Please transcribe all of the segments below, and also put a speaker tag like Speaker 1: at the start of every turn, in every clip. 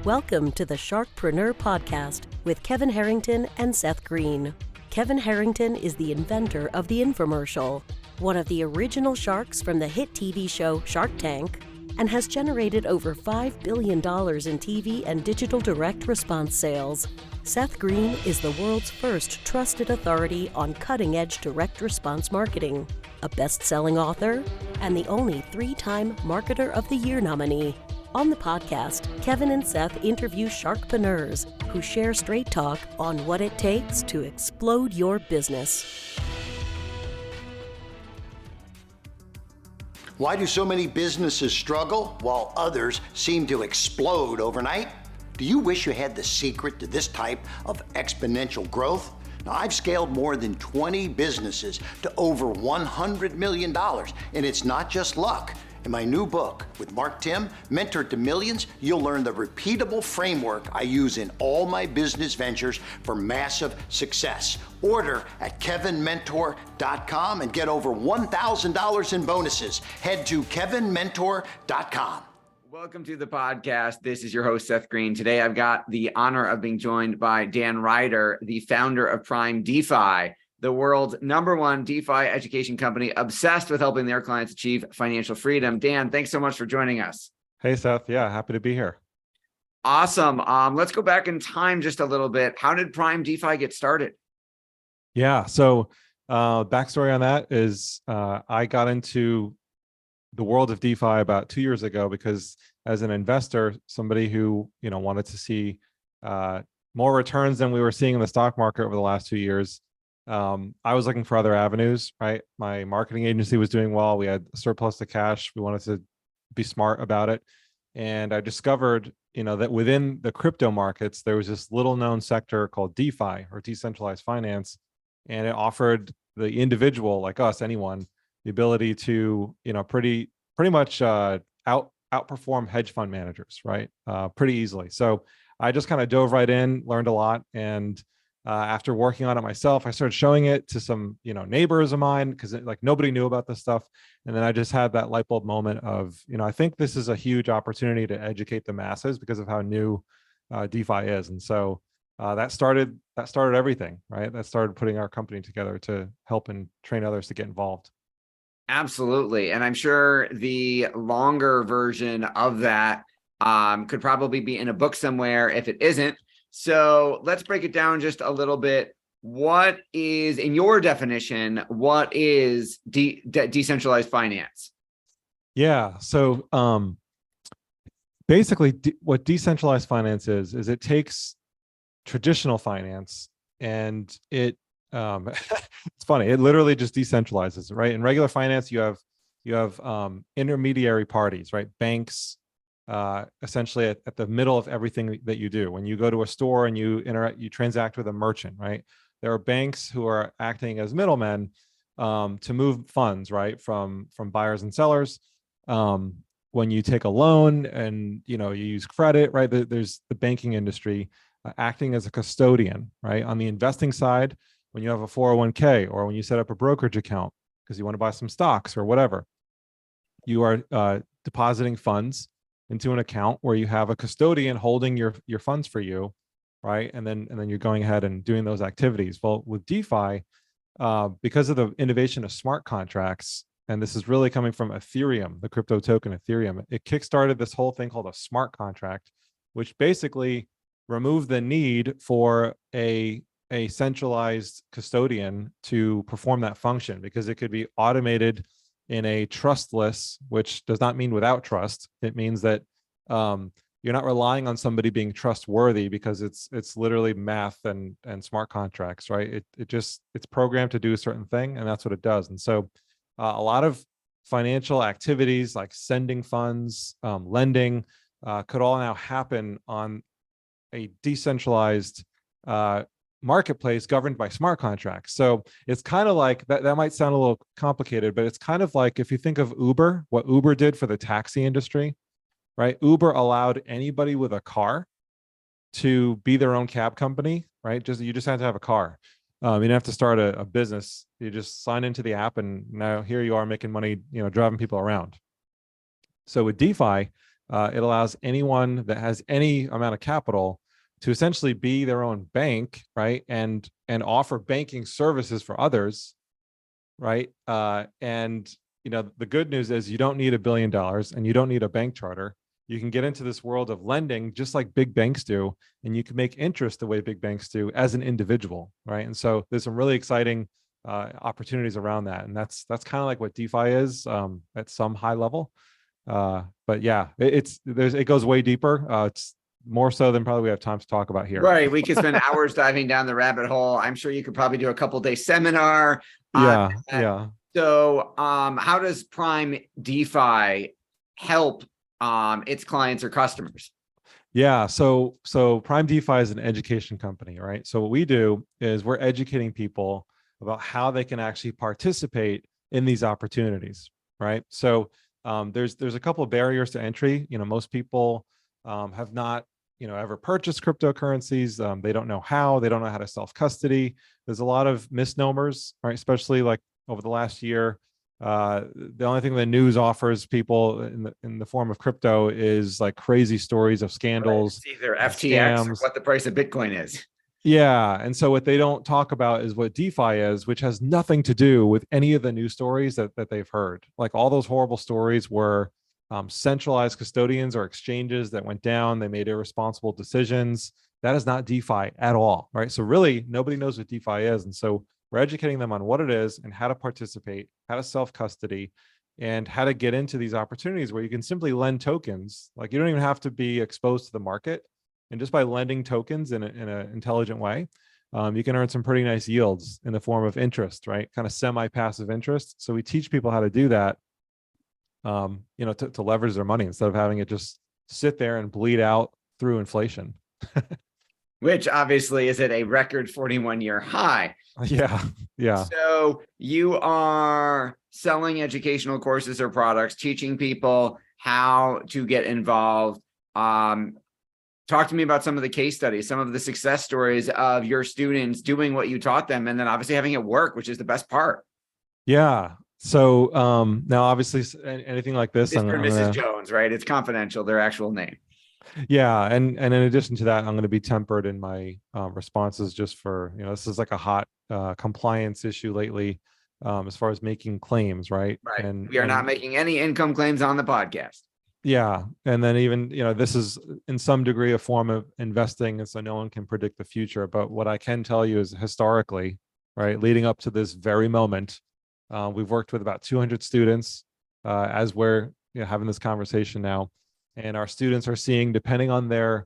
Speaker 1: Welcome to the Sharkpreneur podcast with Kevin Harrington and Seth Green. Kevin Harrington is the inventor of the infomercial, one of the original sharks from the hit TV show Shark Tank, and has generated over $5 billion in TV and digital direct response sales. Seth Green is the world's first trusted authority on cutting-edge direct response marketing, a best-selling author, and the only 3-time Marketer of the Year nominee. On the podcast, Kevin and Seth interview sharkpreneurs who share straight talk on what it takes to explode your business.
Speaker 2: Why do so many businesses struggle while others seem to explode overnight? Do you wish you had the secret to this type of exponential growth? Now, I've scaled more than 20 businesses to over $100 million, and it's not just luck. In my new book with Mark Tim, Mentor to Millions, you'll learn the repeatable framework I use in all my business ventures for massive success. Order at kevinmentor.com and get over $1,000 in bonuses. Head to kevinmentor.com.
Speaker 3: Welcome to the podcast. This is your host, Seth Green. Today, I've got the honor of being joined by Dan Ryder, the founder of Prime DeFi, the world's #1 DeFi education company obsessed with helping their clients achieve financial freedom. Dan, thanks so much for joining us.
Speaker 4: Hey, Seth. Yeah, happy to be here.
Speaker 3: Awesome. Let's go back in time just a little bit. How did Prime DeFi get started?
Speaker 4: Yeah. So backstory on that is I got into the world of DeFi about 2 years ago because as an investor, somebody who wanted to see more returns than we were seeing in the stock market over the last 2 years, I was looking for other avenues, right? My marketing agency was doing well. We had a surplus to cash. We wanted to be smart about it. And I discovered, that within the crypto markets, there was this little known sector called DeFi, or decentralized finance. And it offered the individual like us, anyone, the ability to, pretty much outperform hedge fund managers, right? Pretty easily. So I just kind of dove right in, learned a lot. And after working on it myself, I started showing it to some, neighbors of mine because nobody knew about this stuff. And then I just had that light bulb moment of, I think this is a huge opportunity to educate the masses because of how new DeFi is. And so that started everything, right? That started putting our company together to help and train others to get involved.
Speaker 3: Absolutely. And I'm sure the longer version of that could probably be in a book somewhere if it isn't. So let's break it down just a little bit. What is, in your definition, what is decentralized finance?
Speaker 4: Yeah. So basically what decentralized finance is it takes traditional finance and it it's funny, it literally just decentralizes it, right? In regular finance, you have intermediary parties, right? Banks, essentially at the middle of everything that you do. When you go to a store and you transact with a merchant, right? There are banks who are acting as middlemen to move funds, right, from buyers and sellers. When you take a loan and you use credit, right? There's the banking industry acting as a custodian, right? On the investing side, when you have a 401k or when you set up a brokerage account because you want to buy some stocks or whatever, you are depositing funds into an account where you have a custodian holding your funds for you, right? And then you're going ahead and doing those activities. Well, with DeFi, because of the innovation of smart contracts, and this is really coming from Ethereum, the crypto token Ethereum, it kickstarted this whole thing called a smart contract, which basically removed the need for a centralized custodian to perform that function because it could be automated in a trustless, which does not mean without trust. It means that you're not relying on somebody being trustworthy because it's literally math and smart contracts, right? It's programmed to do a certain thing, and that's what it does. And so a lot of financial activities like sending funds, lending, could all now happen on a decentralized marketplace governed by smart contracts. So it's kind of like that might sound a little complicated, but it's kind of like if you think of Uber, what Uber did for the taxi industry, right? Uber allowed anybody with a car to be their own cab company, right? You just had to have a car. You didn't have to start a business. You just sign into the app and now here you are making money, driving people around. So with DeFi, It allows anyone that has any amount of capital to essentially be their own bank, right? And offer banking services for others, right? And the good news is you don't need $1 billion and you don't need a bank charter. You can get into this world of lending just like big banks do, and you can make interest the way big banks do as an individual, right? And so there's some really exciting opportunities around that, and that's kind of like what DeFi is at some high level. But yeah, it goes way deeper. It's more so than probably we have time to talk about here.
Speaker 3: Right. We could spend hours diving down the rabbit hole. I'm sure you could probably do a couple-day seminar.
Speaker 4: Yeah. Yeah.
Speaker 3: So how does Prime DeFi help its clients or customers?
Speaker 4: Yeah. So Prime DeFi is an education company, right? So what we do is we're educating people about how they can actually participate in these opportunities, right? So there's a couple of barriers to entry. Most people have not ever purchased cryptocurrencies. They don't know how. They don't know how to self-custody. There's a lot of misnomers, right? Especially like over the last year. The only thing the news offers people in the form of crypto is like crazy stories of scandals,
Speaker 3: right. It's either FTX or what the price of Bitcoin is.
Speaker 4: Yeah. And so what they don't talk about is what DeFi is, which has nothing to do with any of the news stories that they've heard. Like all those horrible stories were centralized custodians or exchanges that went down. They made irresponsible decisions. That is not DeFi at all, right? So really, nobody knows what DeFi is. And so we're educating them on what it is and how to participate, how to self-custody, and how to get into these opportunities where you can simply lend tokens. Like you don't even have to be exposed to the market. And just by lending tokens in an intelligent way, you can earn some pretty nice yields in the form of interest, right? Kind of semi-passive interest. So we teach people how to do that, to leverage their money instead of having it just sit there and bleed out through inflation.
Speaker 3: Which obviously is at a record 41-year high.
Speaker 4: Yeah. Yeah.
Speaker 3: So you are selling educational courses or products, teaching people how to get involved. Talk to me about some of the case studies, some of the success stories of your students doing what you taught them, and then obviously having it work, which is the best part.
Speaker 4: Yeah. So now obviously anything like this,
Speaker 3: Mr. and Mrs. Jones, right? It's confidential, their actual name.
Speaker 4: Yeah. And in addition to that, I'm going to be tempered in my responses just for, this is like a hot compliance issue lately as far as making claims, right?
Speaker 3: Right.
Speaker 4: And
Speaker 3: we are not making any income claims on the podcast.
Speaker 4: Yeah. And then even, this is in some degree a form of investing. And so no one can predict the future. But what I can tell you is historically, right, leading up to this very moment, we've worked with about 200 students as we're having this conversation now. And our students are seeing, depending on their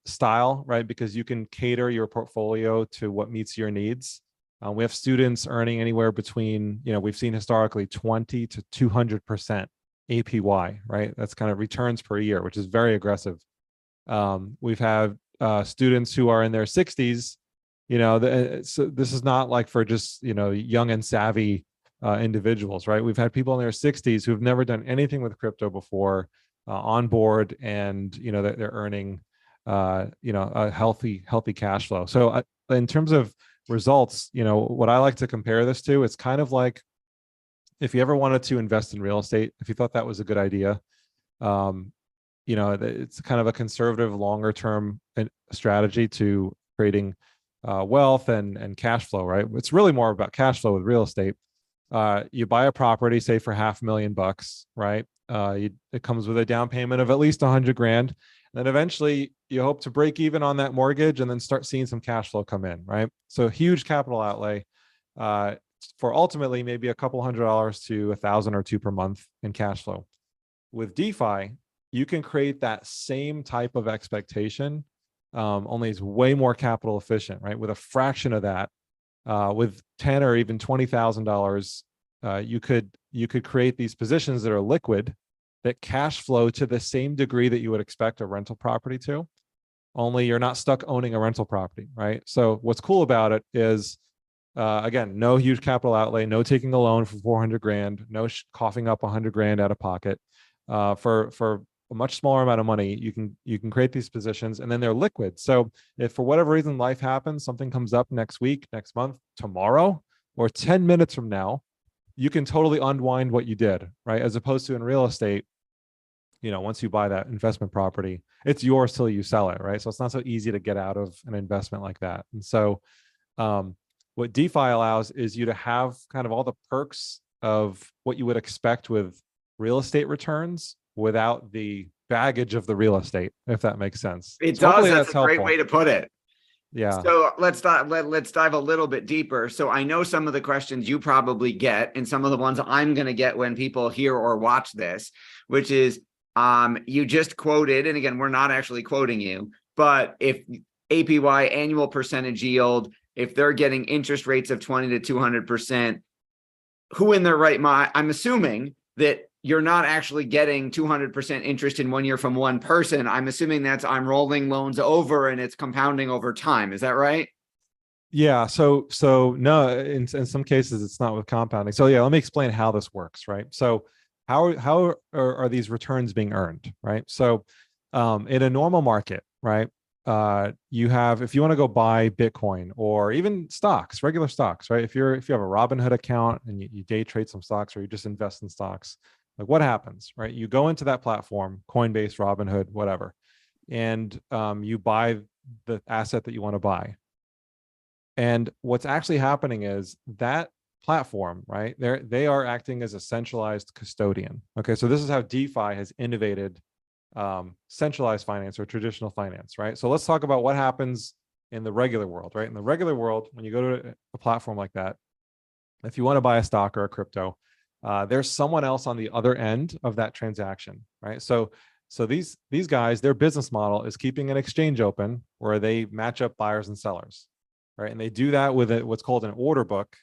Speaker 4: style, right, because you can cater your portfolio to what meets your needs. We have students earning anywhere between, we've seen historically 20 to 200% APY, right? That's kind of returns per year, which is very aggressive. We've had students who are in their 60s, so this is not like for just, young and savvy individuals, right? We've had people in their 60s who've never done anything with crypto before on board, and, they're earning, a healthy cash flow. So in terms of results, what I like to compare this to, it's kind of like, if you ever wanted to invest in real estate, if you thought that was a good idea, it's kind of a conservative, longer term strategy to creating wealth and cash flow, right? It's really more about cash flow with real estate. You buy a property, say for $500,000, right? It comes with a down payment of at least 100 grand. And then eventually you hope to break even on that mortgage and then start seeing some cash flow come in, right? So huge capital outlay. For ultimately maybe a couple $100 to $1,000 or $2,000 per month in cash flow. With DeFi, you can create that same type of expectation, only it's way more capital efficient, right? With a fraction of that, with $10,000 or even $20,000, you could create these positions that are liquid, that cash flow to the same degree that you would expect a rental property to, only you're not stuck owning a rental property, right? So what's cool about it is, again, no huge capital outlay, no taking a loan for 400 grand, no coughing up 100 grand out of pocket. For a much smaller amount of money, you can create these positions, and then they're liquid. So if for whatever reason life happens, something comes up next week, next month, tomorrow, or 10 minutes from now, you can totally unwind what you did, right? As opposed to in real estate, once you buy that investment property, it's yours till you sell it, right? So it's not so easy to get out of an investment like that. And so what DeFi allows is you to have kind of all the perks of what you would expect with real estate returns without the baggage of the real estate, if that makes sense.
Speaker 3: It
Speaker 4: So
Speaker 3: does.
Speaker 4: hopefully
Speaker 3: That's a great
Speaker 4: helpful.
Speaker 3: way to put it.
Speaker 4: Yeah.
Speaker 3: So let's dive a little bit deeper. So I know some of the questions you probably get, and some of the ones I'm going to get when people hear or watch this, which is you just quoted, and again, we're not actually quoting you, but if APY, annual percentage yield, if they're getting interest rates of 20 to 200%, who in their right mind? I'm assuming that you're not actually getting 200% interest in 1 year from one person. I'm assuming I'm rolling loans over and it's compounding over time. Is that right?
Speaker 4: Yeah. So no, in some cases it's not with compounding. So yeah, let me explain how this works, right? So how are these returns being earned, right? So in a normal market, right? You have, if you want to go buy Bitcoin or even stocks, regular stocks, right? If you have a Robinhood account and you day trade some stocks, or you just invest in stocks, like what happens, right? You go into that platform, Coinbase, Robinhood, whatever, and you buy the asset that you want to buy. And what's actually happening is that platform, right? They are acting as a centralized custodian. Okay, so this is how DeFi has innovated centralized finance or traditional finance, right? So let's talk about what happens in the regular world, right? In the regular world, when you go to a platform like that, if you want to buy a stock or a crypto, there's someone else on the other end of that transaction, right? So these guys, their business model is keeping an exchange open where they match up buyers and sellers, right? And they do that with what's called an order book,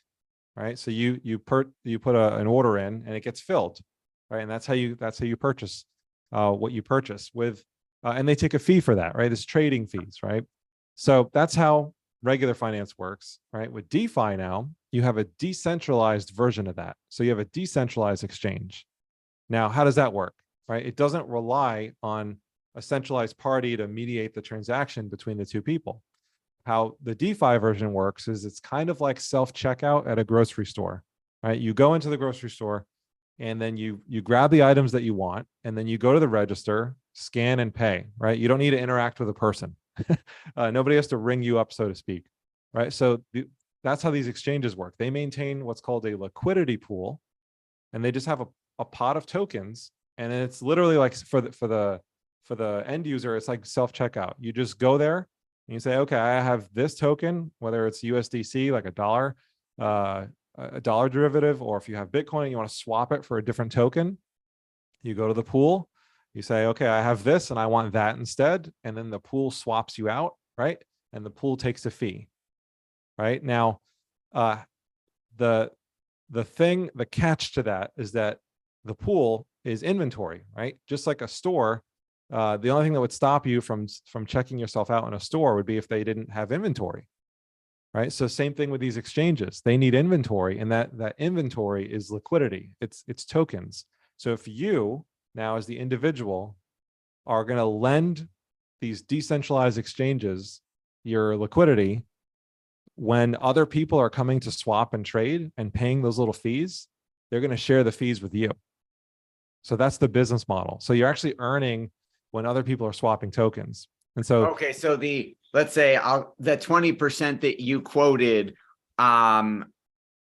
Speaker 4: right? So you put an order in and it gets filled, right? And that's how you purchase what you purchase with, and they take a fee for that, right? It's trading fees, right? So that's how regular finance works, right? With DeFi now, you have a decentralized version of that. So you have a decentralized exchange. Now, how does that work, right? It doesn't rely on a centralized party to mediate the transaction between the two people. How the DeFi version works is it's kind of like self-checkout at a grocery store, right? You go into the grocery store and then you grab the items that you want, and then you go to the register, scan and pay, right? You don't need to interact with a person. Nobody has to ring you up, so to speak, right? So that's how these exchanges work. They maintain what's called a liquidity pool, and they just have a pot of tokens, and it's literally like for the end user, it's like self-checkout. You just go there and you say, okay, I have this token, whether it's USDC, like a dollar derivative, or if you have Bitcoin, you want to swap it for a different token, you go to the pool, you say, okay, I have this and I want that instead. And then the pool swaps you out, right? And the pool takes a fee, right? Now, the catch to that is that the pool is inventory, right? Just like a store, the only thing that would stop you from checking yourself out in a store would be if they didn't have inventory, right? So same thing with these exchanges. They need inventory, and that inventory is liquidity. It's tokens. So if you now, as the individual, are going to lend these decentralized exchanges your liquidity, when other people are coming to swap and trade and paying those little fees, they're going to share the fees with you. So that's the business model. So you're actually earning when other people are swapping tokens. And so,
Speaker 3: okay, so let's say the 20% that you quoted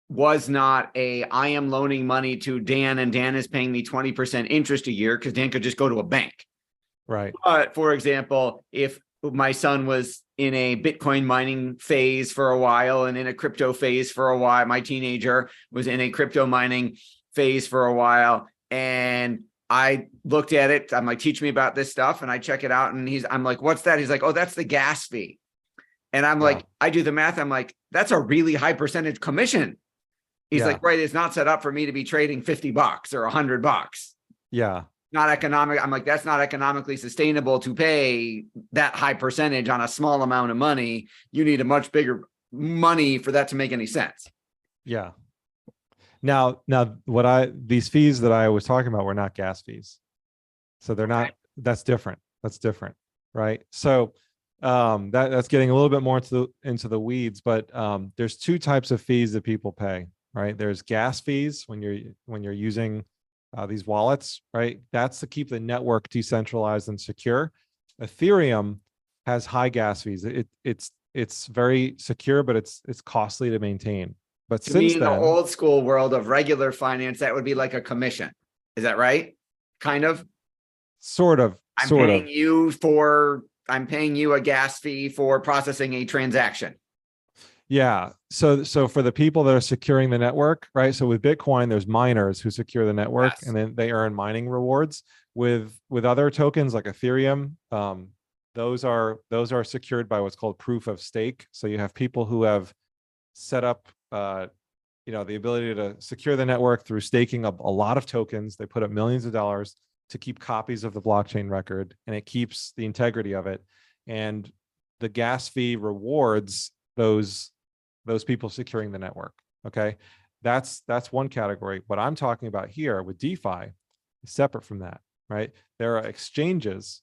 Speaker 3: was not I am loaning money to Dan and Dan is paying me 20% interest a year, because Dan could just go to a bank.
Speaker 4: right.
Speaker 3: But for example, if my son was in a Bitcoin mining phase for a while and in a crypto phase for a while, my teenager was in a crypto mining phase for a while, and I looked at it, I'm like, teach me about this stuff. And I check it out, and I'm like, what's that? He's like, oh, that's the gas fee. And I'm like, I do the math. I'm like, that's a really high percentage commission. He's like, right, it's not set up for me to be trading $50 or $100.
Speaker 4: Yeah.
Speaker 3: Not economic. I'm like, that's not economically sustainable to pay that high percentage on a small amount of money. You need a much bigger money for that to make any sense.
Speaker 4: Yeah. Now these fees that I was talking about were not gas fees. So they're not, that's different. That's different. Right. So that's getting a little bit more into the weeds, but there's two types of fees that people pay, right? There's gas fees when you're using these wallets, right? That's to keep the network decentralized and secure. Ethereum has high gas fees. It's very secure, but it's costly to maintain. But
Speaker 3: To me,
Speaker 4: since
Speaker 3: in the
Speaker 4: then,
Speaker 3: old school world of regular finance, that would be like a commission. Is that right? Kind of.
Speaker 4: sort of,
Speaker 3: I'm
Speaker 4: sort
Speaker 3: paying
Speaker 4: of.
Speaker 3: I'm paying you a gas fee for processing a transaction.
Speaker 4: Yeah. So for the people that are securing the network, right? So with Bitcoin, there's miners who secure the network,
Speaker 3: Yes.
Speaker 4: and then they earn mining rewards. With other tokens like Ethereum, those are secured by what's called proof of stake. So you have people who have set up the ability to secure the network through staking up a lot of tokens. They put up millions of dollars to keep copies of the blockchain record, and it keeps the integrity of it. And the gas fee rewards those people securing the network. Okay. That's one category. What I'm talking about here with DeFi is separate from that, right? There are exchanges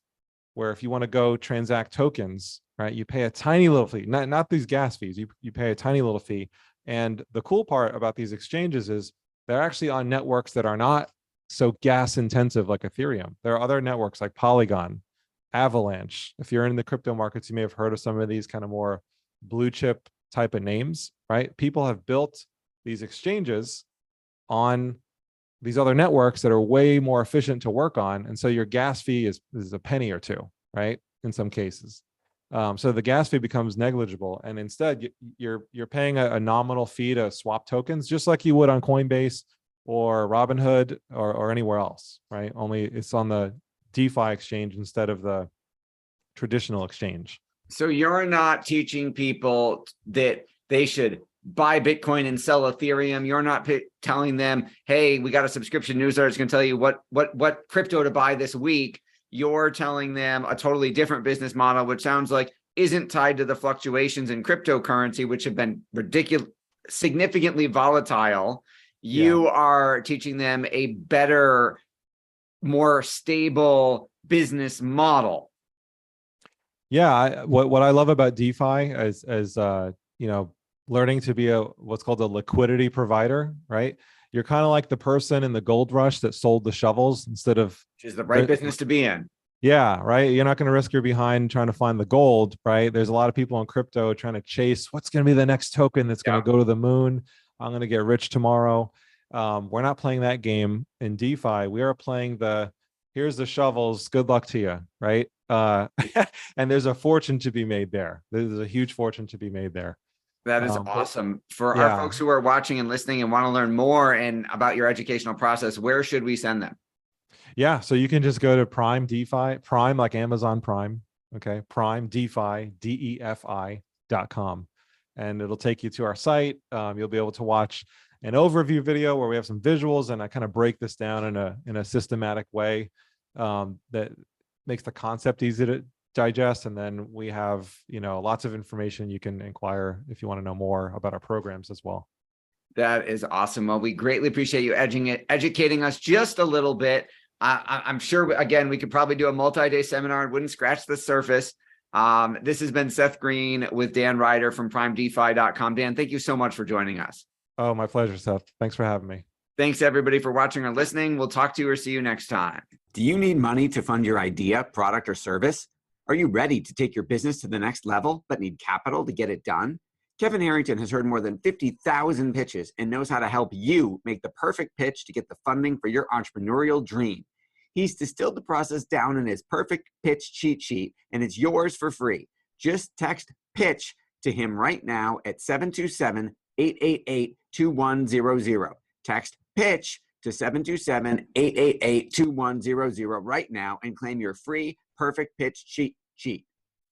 Speaker 4: where if you want to go transact tokens, right, you pay a tiny little fee, not these gas fees, you pay a tiny little fee. And the cool part about these exchanges is they're actually on networks that are not so gas intensive like Ethereum. There are other networks like Polygon, Avalanche. If you're in the crypto markets, you may have heard of some of these kind of more blue chip type of names, right? People have built these exchanges on these other networks that are way more efficient to work on. And so your gas fee is a penny or two, right? In some cases. So the gas fee becomes negligible. And instead you're paying a nominal fee to swap tokens, just like you would on Coinbase or Robinhood or anywhere else, right? Only it's on the DeFi exchange instead of the traditional exchange.
Speaker 3: So you're not teaching people that they should buy Bitcoin and sell Ethereum. You're not telling them, hey, we got a subscription newsletter that's going to tell you what crypto to buy this week. You're telling them a totally different business model, which sounds like isn't tied to the fluctuations in cryptocurrency, which have been significantly volatile. You are teaching them a better, more stable business model.
Speaker 4: Yeah, what I love about DeFi is learning to be what's called a liquidity provider, right? You're kind of like the person in the gold rush that sold the shovels instead of,
Speaker 3: which is the right business to be in.
Speaker 4: Yeah, right. You're not going to risk your behind trying to find the gold, right? There's a lot of people in crypto trying to chase what's going to be the next token that's going to go to the moon. I'm going to get rich tomorrow. We're not playing that game in DeFi. We are playing here's the shovels. Good luck to you, right? And there's a fortune to be made there. There's a huge fortune to be made there.
Speaker 3: That is awesome. For our folks who are watching and listening and want to learn more and about your educational process, where should we send them?
Speaker 4: Yeah, so you can just go to Prime DeFi, Prime like Amazon Prime, okay? Prime DeFi, DEFI.com. And it'll take you to our site. You'll be able to watch an overview video where we have some visuals, and I kind of break this down in a systematic way that makes the concept easy to digest. And then we have, lots of information you can inquire if you want to know more about our programs as well.
Speaker 3: That is awesome. Well, we greatly appreciate you educating us just a little bit. I'm sure, again, we could probably do a multi-day seminar and wouldn't scratch the surface. This has been Seth Green with Dan Ryder from PrimeDeFi.com. Dan, thank you so much for joining us.
Speaker 4: Oh, my pleasure, Seth. Thanks for having me.
Speaker 3: Thanks, everybody, for watching or listening. We'll talk to you or see you next time.
Speaker 5: Do you need money to fund your idea, product, or service? Are you ready to take your business to the next level but need capital to get it done? Kevin Harrington has heard more than 50,000 pitches and knows how to help you make the perfect pitch to get the funding for your entrepreneurial dream. He's distilled the process down in his perfect pitch cheat sheet, and it's yours for free. Just text PITCH to him right now at 727-888-2100. Text PITCH to 727-888-2100 right now and claim your free perfect pitch cheat sheet.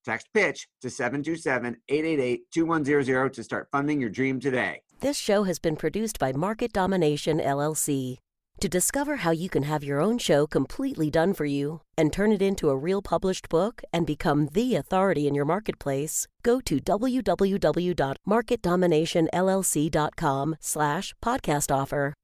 Speaker 5: Text PITCH to 727-888-2100 to start funding your dream today.
Speaker 1: This show has been produced by Market Domination, LLC. To discover how you can have your own show completely done for you and turn it into a real published book and become the authority in your marketplace, go to www.marketdominationllc.com/podcast offer.